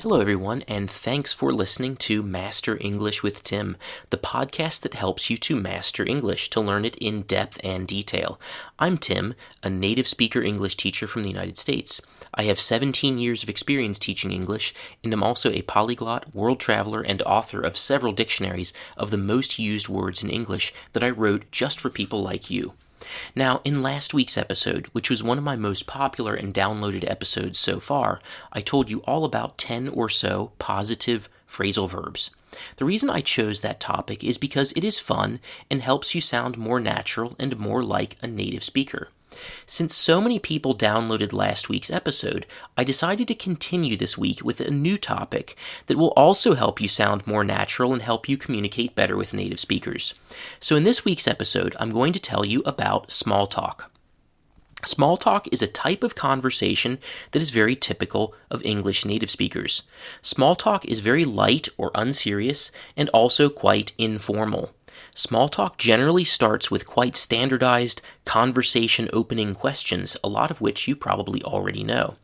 Hello, everyone, and thanks for listening to Master English with Tim, the podcast that helps you to master English, to learn it in depth and detail. I'm Tim, a native speaker English teacher from the United States. I have 17 years of experience teaching English, and I'm also a polyglot, world traveler, and author of several dictionaries of the most used words in English that I wrote just for people like you. Now, in last week's episode, which was one of my most popular and downloaded episodes so far, I told you all about 10 or so positive phrasal verbs. The reason I chose that topic is because it is fun and helps you sound more natural and more like a native speaker. Since so many people downloaded last week's episode, I decided to continue this week with a new topic that will also help you sound more natural and help you communicate better with native speakers. So in this week's episode, I'm going to tell you about small talk. Small talk is a type of conversation that is very typical of English native speakers. Small talk is very light or unserious and also quite informal. Small talk generally starts with quite standardized conversation opening questions, a lot of which you probably already know.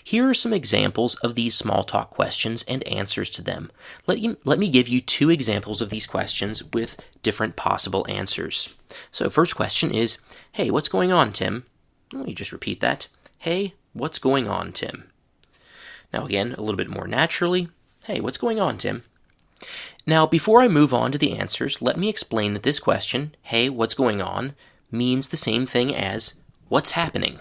Here are some examples of these small talk questions and answers to them. Let me give you two examples of these questions with different possible answers. So first question is, hey, what's going on, Tim? Let me just repeat that. Hey, what's going on, Tim? Now again, a little bit more naturally. Hey, what's going on, Tim? Now, before I move on to the answers, let me explain that this question, hey, what's going on, means the same thing as what's happening.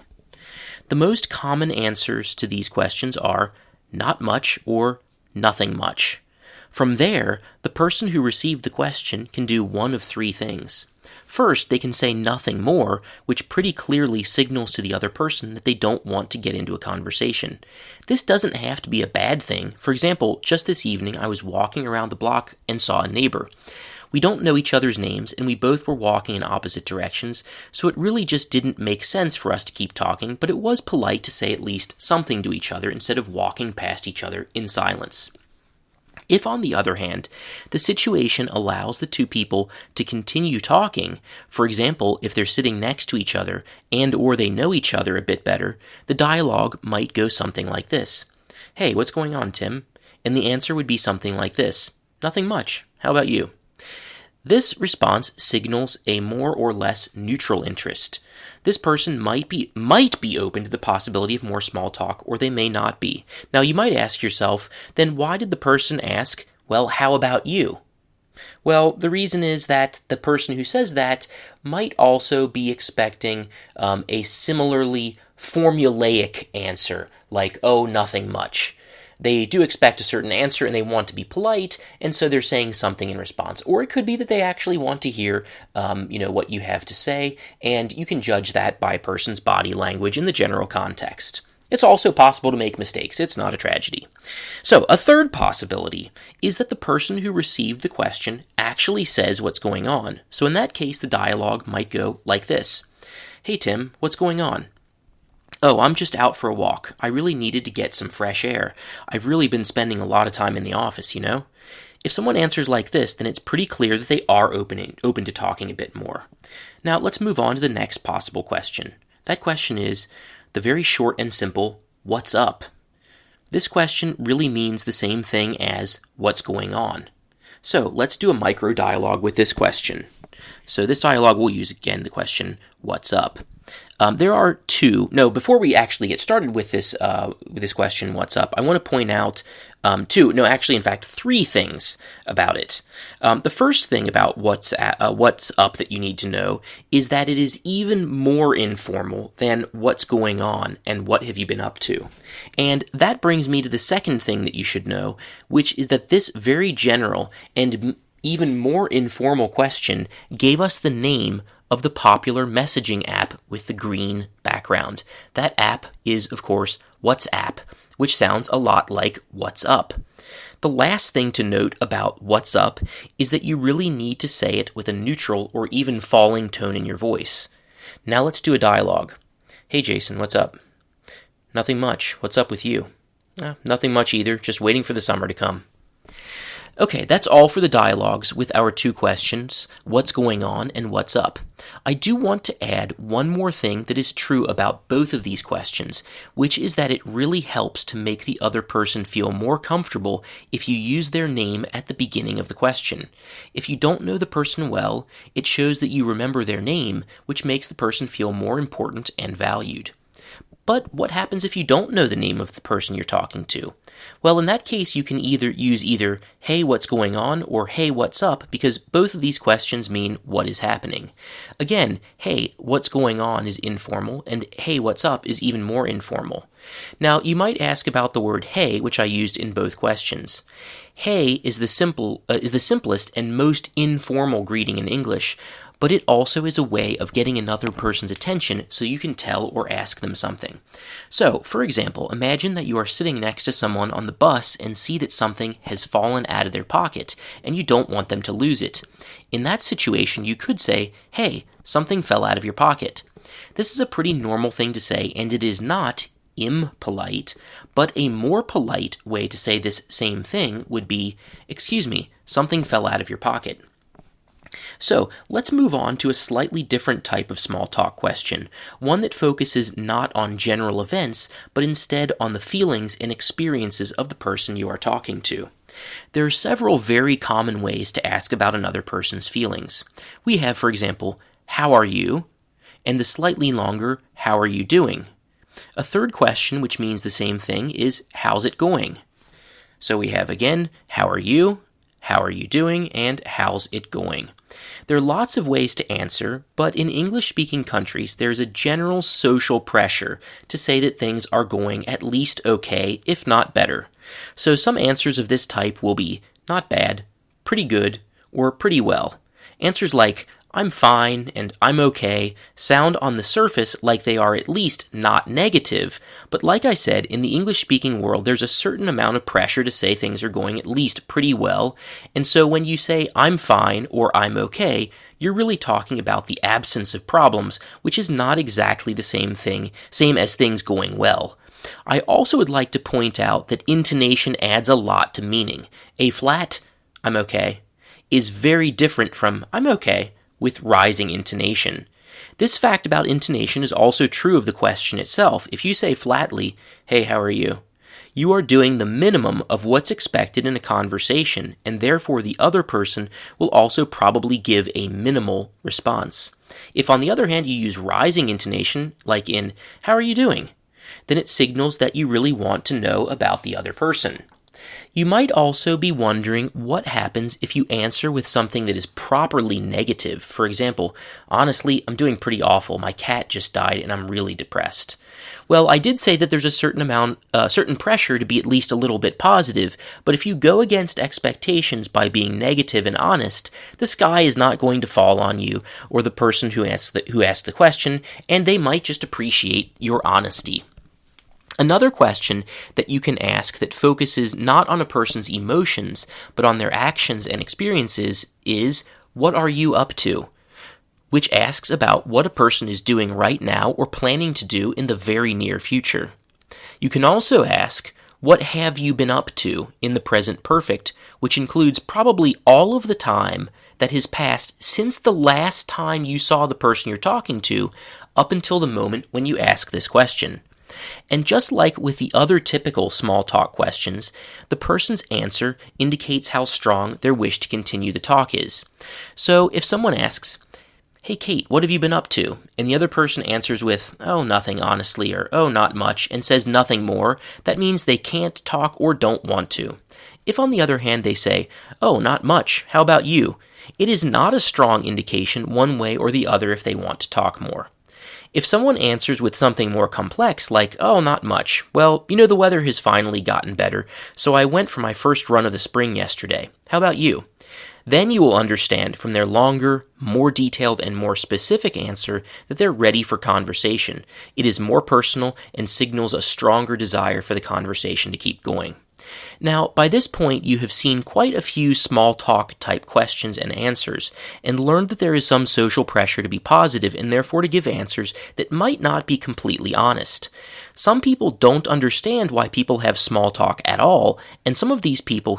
The most common answers to these questions are not much or nothing much. From there, the person who received the question can do one of three things. First, they can say nothing more, which pretty clearly signals to the other person that they don't want to get into a conversation. This doesn't have to be a bad thing. For example, just this evening I was walking around the block and saw a neighbor. We don't know each other's names, and we both were walking in opposite directions, so it really just didn't make sense for us to keep talking, but it was polite to say at least something to each other instead of walking past each other in silence. If, on the other hand, the situation allows the two people to continue talking, for example, if they're sitting next to each other and or they know each other a bit better, the dialogue might go something like this. Hey, what's going on, Tim? And the answer would be something like this. Nothing much. How about you? This response signals a more or less neutral interest. This person might be open to the possibility of more small talk, or they may not be. Now, you might ask yourself, then why did the person ask, well, how about you? Well, the reason is that the person who says that might also be expecting a similarly formulaic answer, like, oh, nothing much. They do expect a certain answer and they want to be polite, and so they're saying something in response. Or it could be that they actually want to hear, what you have to say, and you can judge that by a person's body language in the general context. It's also possible to make mistakes. It's not a tragedy. So, a third possibility is that the person who received the question actually says what's going on. So in that case, the dialogue might go like this. Hey, Tim, what's going on? Oh, I'm just out for a walk. I really needed to get some fresh air. I've really been spending a lot of time in the office, you know? If someone answers like this, then it's pretty clear that they are open to talking a bit more. Now, let's move on to the next possible question. That question is the very short and simple, what's up? This question really means the same thing as what's going on. So, let's do a micro dialogue with this question. So this dialogue will use again the question, what's up? There are before we actually get started with this question, what's up, I want to point out three things about it. The first thing about what's up that you need to know is that it is even more informal than what's going on and what have you been up to. And that brings me to the second thing that you should know, which is that this very general and even more informal question gave us the name of the popular messaging app with the green background. That app is, of course, WhatsApp, which sounds a lot like what's up. The last thing to note about what's up is that you really need to say it with a neutral or even falling tone in your voice. Now let's do a dialogue. Hey Jason, what's up? Nothing much. What's up with you? Nothing much either, just waiting for the summer to come. Okay, that's all for the dialogues with our two questions, what's going on and what's up. I do want to add one more thing that is true about both of these questions, which is that it really helps to make the other person feel more comfortable if you use their name at the beginning of the question. If you don't know the person well, it shows that you remember their name, which makes the person feel more important and valued. But what happens if you don't know the name of the person you're talking to? Well, in that case, you can use either, hey, what's going on, or hey, what's up, because both of these questions mean what is happening. Again, hey, what's going on is informal, and hey, what's up is even more informal. Now, you might ask about the word hey, which I used in both questions. Hey is the simplest and most informal greeting in English, but it also is a way of getting another person's attention so you can tell or ask them something. So, for example, imagine that you are sitting next to someone on the bus and see that something has fallen out of their pocket, and you don't want them to lose it. In that situation, you could say, hey, something fell out of your pocket. This is a pretty normal thing to say, and it is not impolite, but a more polite way to say this same thing would be, excuse me, something fell out of your pocket. So, let's move on to a slightly different type of small talk question, one that focuses not on general events, but instead on the feelings and experiences of the person you are talking to. There are several very common ways to ask about another person's feelings. We have, for example, how are you? And the slightly longer, how are you doing? A third question, which means the same thing, is how's it going? So we have, again, how are you doing, and how's it going? There are lots of ways to answer, but in English-speaking countries, there's a general social pressure to say that things are going at least okay, if not better. So some answers of this type will be not bad, pretty good, or pretty well. Answers like I'm fine and I'm okay sound on the surface like they are at least not negative, but like I said, in the English-speaking world, there's a certain amount of pressure to say things are going at least pretty well, and so when you say I'm fine or I'm okay, you're really talking about the absence of problems, which is not exactly the same as things going well. I also would like to point out that intonation adds a lot to meaning. A flat, I'm okay, is very different from I'm okay, with rising intonation. This fact about intonation is also true of the question itself. If you say flatly, hey, how are you? You are doing the minimum of what's expected in a conversation, and therefore the other person will also probably give a minimal response. If, on the other hand, you use rising intonation, like in, how are you doing? Then it signals that you really want to know about the other person. You might also be wondering what happens if you answer with something that is properly negative. For example, honestly, I'm doing pretty awful. My cat just died and I'm really depressed. Well, I did say that there's a certain pressure to be at least a little bit positive, but if you go against expectations by being negative and honest, the sky is not going to fall on you or the person who asked the question, and they might just appreciate your honesty. Another question that you can ask that focuses not on a person's emotions, but on their actions and experiences is, what are you up to? Which asks about what a person is doing right now or planning to do in the very near future. You can also ask, what have you been up to in the present perfect, which includes probably all of the time that has passed since the last time you saw the person you're talking to, up until the moment when you ask this question. And just like with the other typical small talk questions, the person's answer indicates how strong their wish to continue the talk is. So if someone asks, hey Kate, what have you been up to? And the other person answers with, oh, nothing honestly, or oh, not much, and says nothing more, that means they can't talk or don't want to. If on the other hand they say, oh, not much, how about you? It is not a strong indication one way or the other if they want to talk more. If someone answers with something more complex, like, oh, not much, well, the weather has finally gotten better, so I went for my first run of the spring yesterday. How about you? Then you will understand from their longer, more detailed, and more specific answer that they're ready for conversation. It is more personal and signals a stronger desire for the conversation to keep going. Now, by this point, you have seen quite a few small talk type questions and answers, and learned that there is some social pressure to be positive and therefore to give answers that might not be completely honest. Some people don't understand why people have small talk at all, and some of these people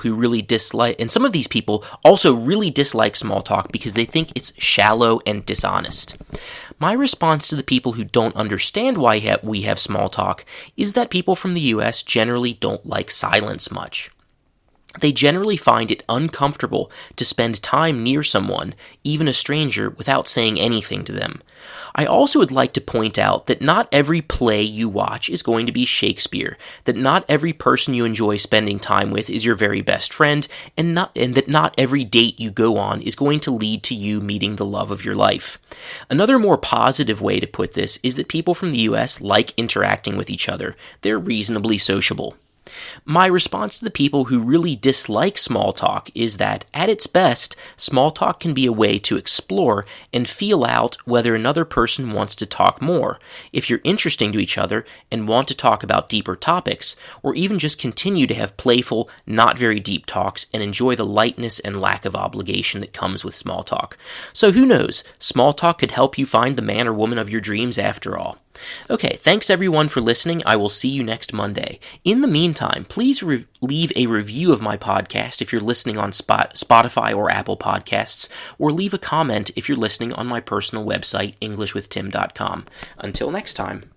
also really dislike small talk because they think it's shallow and dishonest. My response to the people who don't understand why we have small talk is that people from the US generally don't like silence much. They generally find it uncomfortable to spend time near someone, even a stranger, without saying anything to them. I also would like to point out that not every play you watch is going to be Shakespeare, that not every person you enjoy spending time with is your very best friend, and that not every date you go on is going to lead to you meeting the love of your life. Another more positive way to put this is that people from the US like interacting with each other. They're reasonably sociable. My response to the people who really dislike small talk is that, at its best, small talk can be a way to explore and feel out whether another person wants to talk more, if you're interesting to each other and want to talk about deeper topics, or even just continue to have playful, not very deep talks and enjoy the lightness and lack of obligation that comes with small talk. So who knows, small talk could help you find the man or woman of your dreams after all. Okay, thanks everyone for listening. I will see you next Monday. In the meantime, please leave a review of my podcast if you're listening on Spotify or Apple Podcasts, or leave a comment if you're listening on my personal website, EnglishWithTim.com. Until next time.